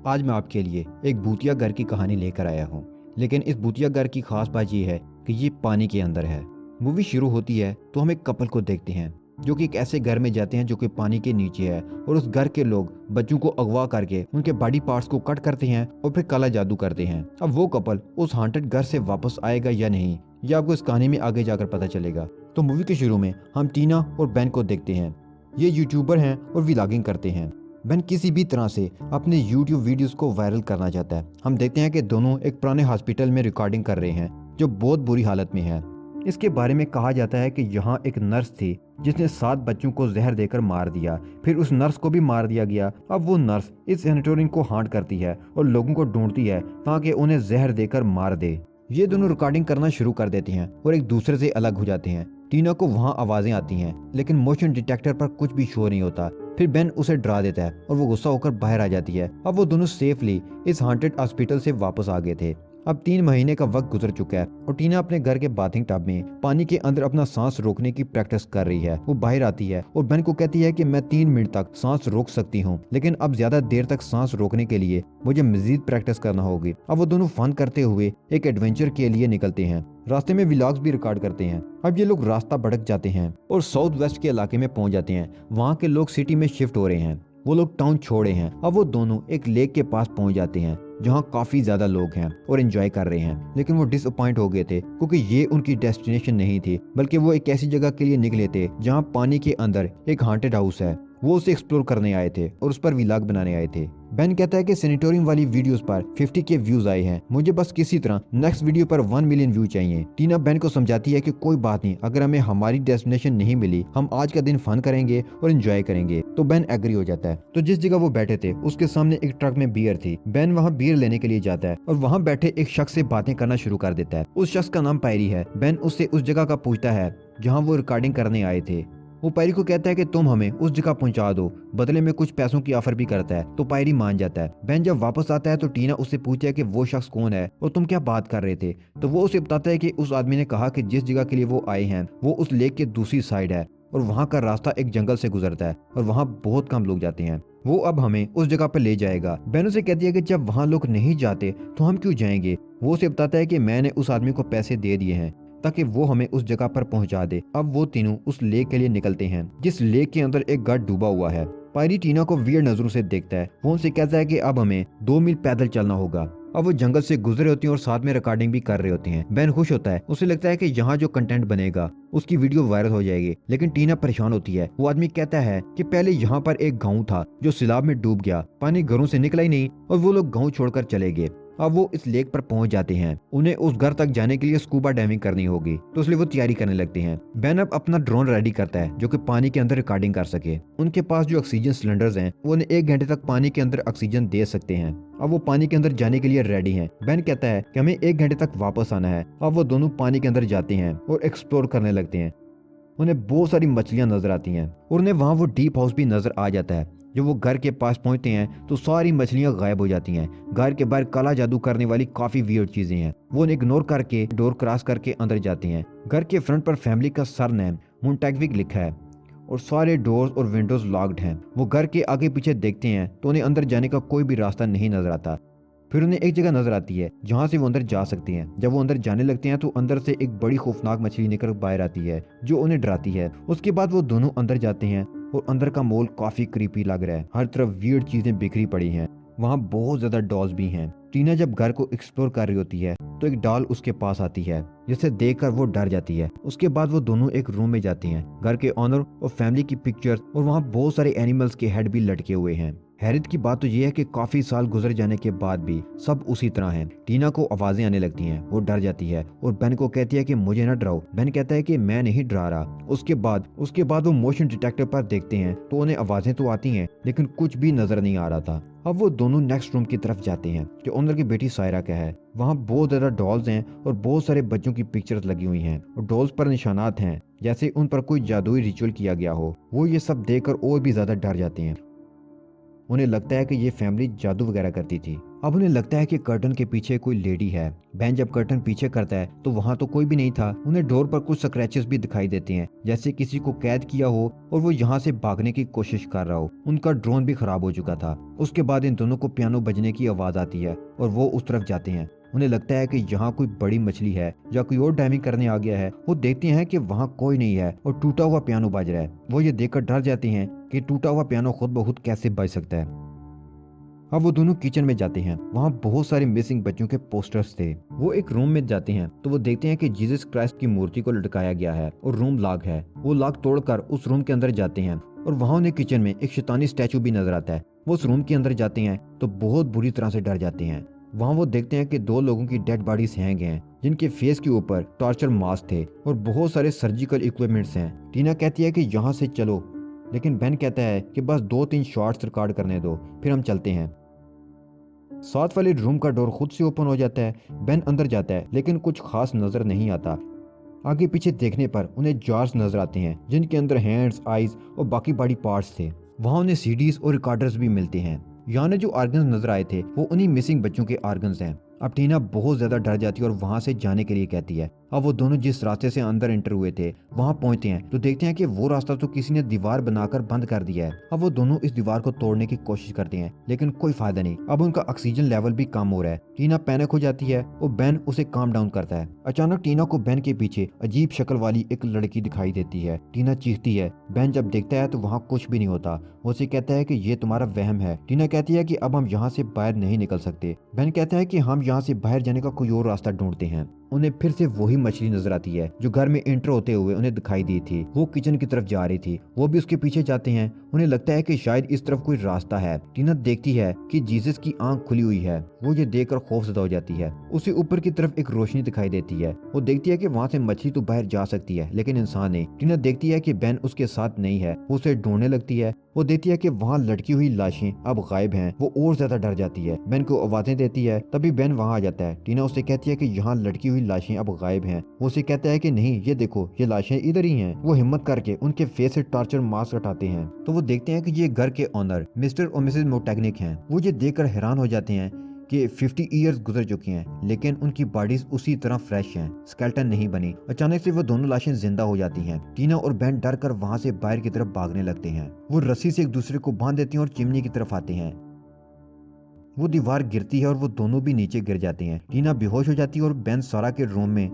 आज मैं आपके लिए एक भूतिया घर की कहानी लेकर आया हूँ। लेकिन इस भूतिया घर की खास बात ये है कि ये पानी के अंदर है। मूवी शुरू होती है तो हम एक कपल को देखते हैं जो कि एक ऐसे घर में जाते हैं जो कि पानी के नीचे है, और उस घर के लोग बच्चों को अगवा करके उनके बॉडी पार्ट्स को कट करते हैं और फिर काला जादू करते हैं। अब वो कपल उस हांटेड घर से वापस आएगा या नहीं, ये आपको इस कहानी में आगे जाकर पता चलेगा। तो मूवी के शुरू में हम टीना और बेन को देखते हैं। ये यूट्यूबर हैं और व्लॉगिंग करते हैं। बेन किसी भी तरह से अपने यूट्यूब वीडियोस को वायरल करना चाहता है। हम देखते हैं कि दोनों एक पुराने हॉस्पिटल में रिकॉर्डिंग कर रहे हैं जो बहुत बुरी हालत में है। इसके बारे में कहा जाता है कि यहाँ एक नर्स थी जिसने 7 बच्चों को जहर देकर मार दिया, फिर उस नर्स को भी मार दिया गया। अब वो नर्स इस सैनिटोरियम को हांट करती है और लोगों को ढूंढती है ताकि उन्हें जहर देकर मार दे। ये दोनों रिकॉर्डिंग करना शुरू कर देते हैं और एक दूसरे से अलग हो जाते हैं। टीना को वहाँ आवाजें आती हैं लेकिन मोशन डिटेक्टर पर कुछ भी शो नहीं होता। फिर बेन उसे डरा देता है और वो गुस्सा होकर बाहर आ जाती है। अब वो दोनों सेफली इस हांटेड हॉस्पिटल से वापस आ गए थे। अब 3 महीने का वक्त गुजर चुका है और टीना अपने घर के बाथिंग टब में पानी के अंदर अपना सांस रोकने की प्रैक्टिस कर रही है। वो बाहर आती है और बेन को कहती है कि मैं 3 मिनट तक सांस रोक सकती हूँ, लेकिन अब ज्यादा देर तक सांस रोकने के लिए मुझे मजीद प्रैक्टिस करना होगी। अब वो दोनों फन करते हुए एक एडवेंचर के लिए निकलते हैं। रास्ते में व्लॉग्स भी रिकॉर्ड करते हैं। अब ये लोग रास्ता भटक जाते हैं और साउथ वेस्ट के इलाके में पहुंच जाते हैं। वहाँ के लोग सिटी में शिफ्ट हो रहे हैं। वो लोग टाउन छोड़े हैं। अब वो दोनों एक लेक के पास पहुंच जाते हैं जहाँ काफी ज्यादा लोग हैं और एंजॉय कर रहे हैं, लेकिन वो डिसअपॉइंट हो गए थे क्योंकि ये उनकी डेस्टिनेशन नहीं थी, बल्कि वो एक ऐसी जगह के लिए निकले थे जहाँ पानी के अंदर एक हांटेड हाउस है। वो उसे एक्सप्लोर करने आए थे और उस पर व्लॉग बनाने आए थे। बेन कहता है कि सैनिटोरियम वाली वीडियोस पर 50 के व्यूज आए हैं, मुझे बस किसी तरह नेक्स्ट वीडियो पर 1 मिलियन व्यू चाहिए। टीना बेन को समझाती है कि कोई बात नहीं, अगर हमें हमारी डेस्टिनेशन नहीं मिली, हम आज का दिन फन करेंगे और एंजॉय करेंगे। तो बेन एग्री हो जाता है। तो जिस जगह वो बैठे थे उसके सामने एक ट्रक में बियर थी। बेन वहाँ बियर लेने के लिए जाता है और वहाँ बैठे एक शख्स से बातें करना शुरू कर देता है। उस शख्स का नाम पैरी है। बेन उससे उस जगह का पूछता है जहाँ वो रिकॉर्डिंग करने आए थे। वो पायरी को कहता है कि तुम हमें उस जगह पहुंचा दो, बदले में कुछ पैसों की ऑफर भी करता है। तो पायरी मान जाता है। बेन जब वापस आता है तो टीना उससे पूछता है कि वो शख्स कौन है और तुम क्या बात कर रहे थे। तो वो उसे बताता है कि उस आदमी ने कहा कि जिस जगह के लिए वो आए हैं वो उस लेक के दूसरी साइड है और वहाँ का रास्ता एक जंगल से गुजरता है और वहाँ बहुत कम लोग जाते हैं। वो अब हमें उस जगह पर ले जाएगा। बेन उसे कहती है कि जब वहाँ लोग नहीं जाते तो हम क्यों जाएंगे। वो उसे बताता है कि मैंने उस आदमी को पैसे दे दिए हैं ताकि वो हमें उस जगह पर पहुंचा दे। अब वो तीनों उस लेक के लिए निकलते हैं जिस लेक के अंदर एक घर डूबा हुआ है। पायरी टीना को वियर्ड नजरों से देखता है। वो उनसे कहता है कि अब हमें 2 मील पैदल चलना होगा। अब वो जंगल से गुजरे होते हैं और साथ में रिकॉर्डिंग भी कर रहे होते हैं। बेन खुश होता है। उसे लगता है कि यहाँ जो कंटेंट बनेगा उसकी वीडियो वायरल हो जाएगी, लेकिन टीना परेशान होती है। वो आदमी कहता है कि पहले यहाँ पर एक गाँव था जो सैलाब में डूब गया, पानी घरों से निकला ही नहीं और वो लोग गाँव छोड़कर चले गए। अब वो इस लेक पर पहुंच जाते हैं। उन्हें उस घर तक जाने के लिए स्कूबा डाइविंग करनी होगी, तो इसलिए वो तैयारी करने लगते हैं। बेन अब अपना ड्रोन रेडी करता है जो कि पानी के अंदर रिकॉर्डिंग कर सके। उनके पास जो ऑक्सीजन सिलेंडर्स हैं वो उन्हें 1 घंटे तक पानी के अंदर ऑक्सीजन दे सकते हैं। अब वो पानी के अंदर जाने के लिए रेडी हैं। बेन कहता है कि हमें 1 घंटे तक वापस आना है। अब वो दोनों पानी के अंदर जाते हैं और एक्सप्लोर करने लगते हैं। उन्हें बहुत सारी मछलियां नजर आती हैं और उन्हें वहाँ वो डीप हाउस भी नजर आ जाता है। जब वो घर के पास पहुंचते हैं तो सारी मछलियां गायब हो जाती हैं। घर के बाहर काला जादू करने वाली काफी वियर्ड चीजें हैं। वो उन्हें इग्नोर करके डोर क्रॉस करके अंदर जाते हैं। घर के फ्रंट पर फैमिली का सरनेम मुंटैगविक लिखा है और सारे डोर्स और विंडोज लॉक्ड हैं। वो घर के आगे पीछे देखते हैं तो उन्हें अंदर जाने का कोई भी रास्ता नहीं नजर आता। फिर उन्हें एक जगह नजर आती है जहाँ से वो अंदर जा सकते हैं। जब वो अंदर जाने लगते हैं तो अंदर से एक बड़ी खौफनाक मछली निकल बाहर आती है जो उन्हें डराती है। उसके बाद वो दोनों अंदर जाते हैं और अंदर का माहौल काफी क्रीपी लग रहा है। हर तरफ वियर्ड चीजें बिखरी पड़ी हैं। वहाँ बहुत ज्यादा डॉल्स भी हैं। टीना जब घर को एक्सप्लोर कर रही होती है तो एक डॉल उसके पास आती है जिसे देखकर वो डर जाती है। उसके बाद वो दोनों एक रूम में जाती हैं। घर के ऑनर और फैमिली की पिक्चर्स और वहाँ बहुत सारे एनिमल्स के हेड भी लटके हुए हैं। हैरत की बात तो ये है कि काफी साल गुजर जाने के बाद भी सब उसी तरह हैं। टीना को आवाजें आने लगती हैं। वो डर जाती है और बेन को कहती है कि मुझे ना डराओ। बेन कहता है कि मैं नहीं डरा रहा। उसके बाद वो मोशन डिटेक्टर पर देखते हैं तो उन्हें आवाजें तो आती हैं लेकिन कुछ भी नजर नहीं आ रहा था। अब वो दोनों नेक्स्ट रूम की तरफ जाते हैं जो ओनर की बेटी सायरा का है। वहाँ बहुत ज्यादा डॉल्स हैं और बहुत सारे बच्चों की पिक्चर्स लगी हुई हैं और डॉल्स पर निशानात हैं जैसे उन पर कोई जादुई रिचुअल किया गया हो। वो ये सब देखकर और भी ज्यादा डर जाते हैं। उन्हें लगता है कि ये फैमिली जादू वगैरह करती थी। अब उन्हें लगता है कि कर्टन के पीछे कोई लेडी है। बेन जब कर्टन पीछे करता है तो वहाँ तो कोई भी नहीं था। उन्हें डोर पर कुछ स्क्रैचेस भी दिखाई देते हैं, जैसे किसी को कैद किया हो और वो यहाँ से भागने की कोशिश कर रहा हो। उनका ड्रोन भी खराब हो चुका था। उसके बाद इन दोनों को पियानो बजने की आवाज आती है और वो उस तरफ जाते हैं। उन्हें लगता है कि यहाँ कोई बड़ी मछली है या कोई और डाइविंग करने आ गया है। वो देखते हैं कि वहाँ कोई नहीं है और टूटा हुआ पियानो बज रहा है। वो ये देखकर डर जाते हैं कि टूटा हुआ पियानो खुद ब खुद कैसे बज सकता है। अब वो दोनों किचन में जाते हैं। वहाँ बहुत सारे मिसिंग बच्चों के पोस्टर्स थे। वो एक रूम में जाते हैं तो वो देखते हैं कि जीसस क्राइस्ट की मूर्ति को लटकाया गया है और रूम लॉक है। वो लॉक तोड़कर उस रूम के अंदर जाते हैं और वहाँ उन्हें किचन में एक शैतानी स्टैचू भी नजर आता है। वो उस रूम के अंदर जाते हैं तो बहुत बुरी तरह से डर जाते हैं। वहाँ वो देखते हैं कि 2 लोगों की डेड बॉडीज हैंग हैं, जिनके फेस के ऊपर टॉर्चर मास्क थे और बहुत सारे सर्जिकल इक्विपमेंट्स हैं। टीना कहती है कि यहाँ से चलो, लेकिन बेन कहता है कि बस 2-3 शॉट्स रिकॉर्ड करने दो, फिर हम चलते हैं। साथ वाले रूम का डोर खुद से ओपन हो जाता है। बेन अंदर जाता है लेकिन कुछ खास नजर नहीं आता। आगे पीछे देखने पर उन्हें जार्स नजर आते हैं, जिनके अंदर हैंड्स, आईज और बाकी बॉडी पार्ट्स थे। वहाँ उन्हें सीडीज और रिकॉर्डर्स भी मिलते हैं। यहाँ जो ऑर्गन्स नजर आए थे वो उन्हीं मिसिंग बच्चों के ऑर्गन्स हैं। अब टीना बहुत ज्यादा डर जाती है और वहाँ से जाने के लिए कहती है। अब वो दोनों जिस रास्ते से अंदर एंटर हुए थे वहाँ पहुंचते हैं तो देखते हैं कि वो रास्ता तो किसी ने दीवार बनाकर बंद कर दिया है। अब वो दोनों इस दीवार को तोड़ने की कोशिश करते हैं लेकिन कोई फायदा नहीं। अब उनका ऑक्सीजन लेवल भी कम हो रहा है। टीना पैनिक हो जाती है और बेन उसे काम डाउन करता है। अचानक टीना को बेन के पीछे अजीब शक्ल वाली एक लड़की दिखाई देती है। टीना चीखती है। बेन जब देखता है तो वहाँ कुछ भी नहीं होता। वो उसे कहता है कि ये तुम्हारा वहम है। टीना कहती है कि अब हम यहाँ से बाहर नहीं निकल सकते। बेन कहता है कि हम यहाँ से बाहर जाने का कोई और रास्ता ढूंढते हैं। उन्हें फिर से वही मछली नजर आती है जो घर में एंटर होते हुए उन्हें दिखाई दी थी। वो किचन की तरफ जा रही थी। वो भी उसके पीछे जाते हैं। उन्हें लगता है कि शायद इस तरफ कोई रास्ता है। टीना देखती है कि जीसस की आंख खुली हुई है। वो ये देखकर खौफजदा हो जाती है। उसे ऊपर की तरफ एक रोशनी दिखाई देती है। वो देखती है कि वहाँ से मछली तो बाहर जा सकती है लेकिन इंसान नहीं। टीना देखती है कि बेन उसके साथ नहीं है। वो उसे ढूंढने लगती है। वो देखती है कि वहाँ लटकी हुई लाशें अब गायब हैं। वो और ज्यादा डर जाती है। बेन को आवाजें देती है। तभी बेन वहाँ आ जाता है। टीना उससे कहती है कि यहाँ लटकी हुई लाशें अब गायब हैं। वो उसे कहता है कि नहीं, ये देखो, ये लाशें इधर ही हैं। वो हिम्मत करके उनके फेस से टॉर्चर मास्क हटाते हैं तो वो देखते हैं कि ये घर के ओनर मिस्टर और मिसेस मोटैग्निक हैं। वो ये देखकर हैरान हो जाते हैं कि 50 ईयर्स गुजर चुके हैं लेकिन उनकी बॉडीज उसी तरह फ्रेश हैं, स्केलेटन नहीं बनी। अचानक से वो दोनों लाशें जिंदा हो जाती हैं। टीना और बेन डर कर वहाँ से बाहर की तरफ भागने लगते हैं। वो रस्सी से एक दूसरे को बांध देते हैं और चिमनी की तरफ आते हैं। वो दीवार गिरती है और वो दोनों भी नीचे गिर जाते हैं। टीना बेहोश हो जाती है और बेन सारा के रूम में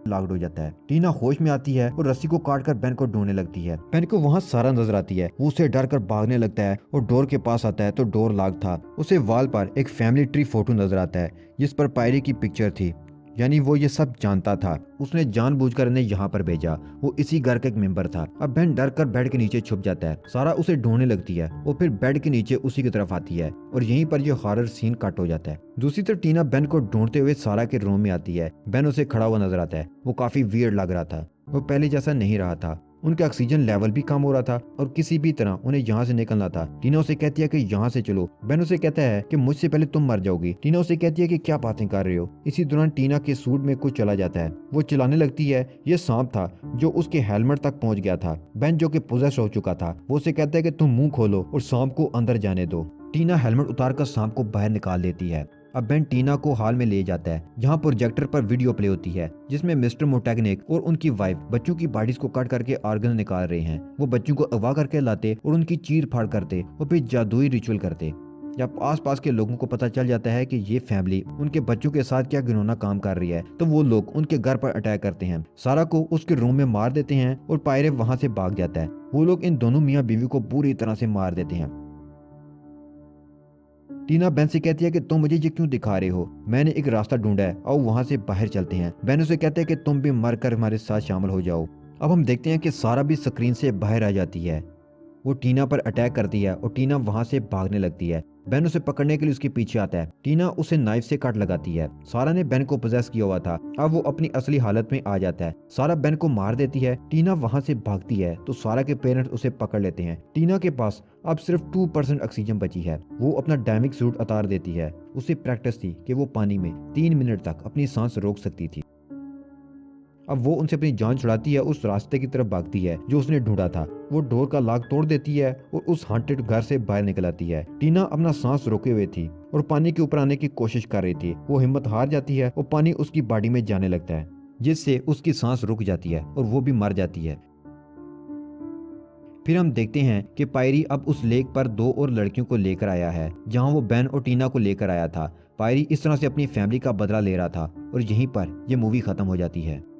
लॉक्ड हो जाता है। टीना होश में आती है और रस्सी को काटकर बेन को ढूंढने लगती है। बेन को वहाँ सारा नजर आती है। वो उसे डर कर भागने लगता है और डोर के पास आता है तो डोर लॉक था। उसे वॉल पर एक फैमिली ट्री फोटो नजर आता है जिस पर पायरी की पिक्चर थी। यानी वो ये सब जानता था। उसने जानबूझकर इन्हें यहाँ पर भेजा। वो इसी घर का एक मेंबर था। अब बेन डर कर बेड के नीचे छुप जाता है। सारा उसे ढूंढने लगती है। वो फिर बेड के नीचे उसी की तरफ आती है और यहीं पर ये हॉरर सीन कट हो जाता है। दूसरी तरफ टीना बेन को ढूंढते हुए सारा के रूम में आती है। बेन उसे खड़ा हुआ नजर आता है। वो काफी वियर्ड लग रहा था। वो पहले जैसा नहीं रहा था। उनका ऑक्सीजन लेवल भी कम हो रहा था और किसी भी तरह उन्हें यहाँ से निकलना था। टीना उसे कहती है कि यहाँ से चलो। बेन उसे कहता है कि मुझसे पहले तुम मर जाओगी। टीना उसे कहती है कि क्या बातें कर रहे हो। इसी दौरान टीना के सूट में कुछ चला जाता है। वो चिल्लाने लगती है। ये सांप था जो उसके हेलमेट तक पहुंच गया था। बेन जो कि पोजेस हो चुका था वो उसे कहता है कि तुम मुंह खोलो और सांप को अंदर जाने दो। टीना हेलमेट उतारकर सांप को बाहर निकाल देती है। अब बेन टीना को हॉल में ले जाता है जहाँ प्रोजेक्टर पर वीडियो प्ले होती है जिसमें मिस्टर मोटैग्निक और उनकी वाइफ बच्चों की बॉडीज को काट करके ऑर्गन निकाल रहे हैं। वो बच्चों को अगवा करके लाते और उनकी चीर फाड़ करते और फिर जादुई रिचुअल करते। जब आसपास के लोगों को पता चल जाता है कि ये फैमिली उनके बच्चों के साथ क्या घिनौना काम कर रही है तो वो लोग उनके घर पर अटैक करते हैं। सारा को उसके रूम में मार देते हैं और पायरे वहां से भाग जाता है। वो लोग इन दोनों मियाँ बीवी को बुरी तरह से मार देते हैं। टीना बेन से कहती है कि तुम मुझे ये क्यों दिखा रहे हो, मैंने एक रास्ता ढूंढा है और वहां से बाहर चलते हैं। बेन उसे कहते हैं कि तुम भी मर कर हमारे साथ शामिल हो जाओ। अब हम देखते हैं कि सारा भी स्क्रीन से बाहर आ जाती है। वो टीना पर अटैक करती है और टीना वहां से भागने लगती है। बेन उसे पकड़ने के लिए उसके पीछे आता है। टीना उसे नाइफ से कट लगाती है। सारा ने बेन को पोजेस किया हुआ था। अब वो अपनी असली हालत में आ जाता है। सारा बेन को मार देती है। टीना वहां से भागती है तो सारा के पेरेंट्स उसे पकड़ लेते हैं। टीना के पास अब सिर्फ 2% ऑक्सीजन बची है। वो अपना डायनामिक सूट उतार देती है। उसे प्रैक्टिस थी कि वो पानी में 3 मिनट तक अपनी सांस रोक सकती थी। अब वो उनसे अपनी जान छुड़ाती है, उस रास्ते की तरफ भागती है जो उसने ढूंढा था। वो डोर का लॉक तोड़ देती है और उस हॉन्टेड घर से बाहर निकल आती है। टीना अपना सांस रोके हुए थी और पानी के ऊपर आने की कोशिश कर रही थी। वो हिम्मत हार जाती है और पानी उसकी बॉडी में जाने लगता है, जिससे उसकी सांस रुक जाती है और वो भी मर जाती है। फिर हम देखते हैं कि पायरी अब उस लेक पर 2 और लड़कियों को लेकर आया है, जहां वो बेन और टीना को लेकर आया था। पायरी इस तरह से अपनी फैमिली का बदला ले रहा था और यहीं पर यह मूवी खत्म हो जाती है।